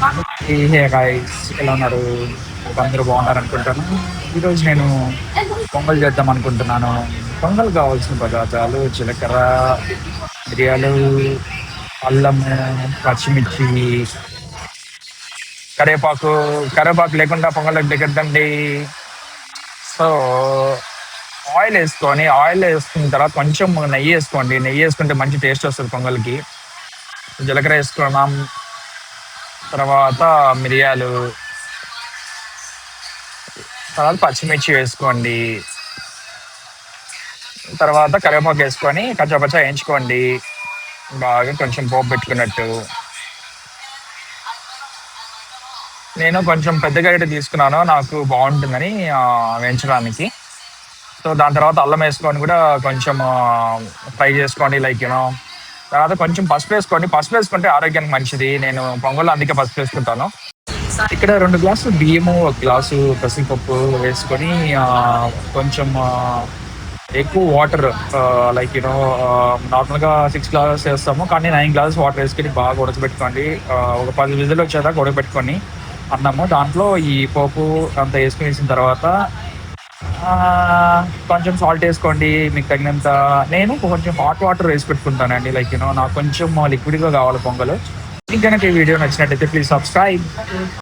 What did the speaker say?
Hey guys, ఎలా ఉన్నారు? అందరూ బాగున్నారు అనుకుంటాను. ఈరోజు నేను పొంగల్ చేద్దాం అనుకుంటున్నాను. పొంగల్ కావాల్సిన పదార్థాలు జీలకర్ర, మిరియాలు, అల్లము, పచ్చిమిర్చి, కరివేపాకు. కరివేపాకు లేకుండా పొంగల్ దిగద్దండి. సో ఆయిల్ వేసుకున్న తర్వాత కొంచెం నెయ్యి వేసుకోండి. నెయ్యి వేసుకుంటే మంచి టేస్ట్ వస్తుంది పొంగల్కి. జీలకర్ర వేసుకున్నాం, తర్వాత మిరియాలు, తర్వాత పచ్చిమిర్చి వేసుకోండి, తర్వాత కరివేపాకు వేసుకొని కచ్చాపచ్చా వేయించుకోండి బాగా కొంచెం పోపు పెట్టుకున్నట్టు. నేను కొంచెం పెద్ద గరిటె తీసుకున్నాను, నాకు బాగుంటుందని వేయించడానికి. సో దాని తర్వాత అల్లం వేసుకొని కూడా కొంచెం ఫ్రై చేసుకోండి, లైక్ యూనో. తర్వాత కొంచెం పసుపు వేసుకోండి. పసుపు వేసుకుంటే ఆరోగ్యానికి మంచిది. నేను పొంగల్లో అందుకే పసుపు వేసుకుంటాను. ఇక్కడ 2 గ్లాసులు బియ్యము, 1 గ్లాసు పెసరపప్పు వేసుకొని కొంచెం ఎక్కువ వాటర్, లైక్ యూనో, నార్మల్గా 6 గ్లాసెస్ వేస్తాము, కానీ 9 గ్లాసెస్ వాటర్ వేసుకొని బాగా ఉడకబెట్టుకోండి. ఒక 10 విజిల్ వచ్చేదాకా ఉడకబెట్టుకొని అన్నము దాంట్లో ఈ పోపు అంతా వేసుకునేసిన తర్వాత ఆ, కొంచెం సాల్ట్ వేసుకోండి మీకు తగినంత. నేను కొంచెం హాట్ వాటర్ వేసి పెట్టుకుంటానండి, లైక్ యూనో, నాకు కొంచెం లిక్విడ్గా కావాలి పొంగల్. మీకు కనుక ఈ వీడియో నచ్చినట్టయితే ప్లీజ్ సబ్స్క్రైబ్.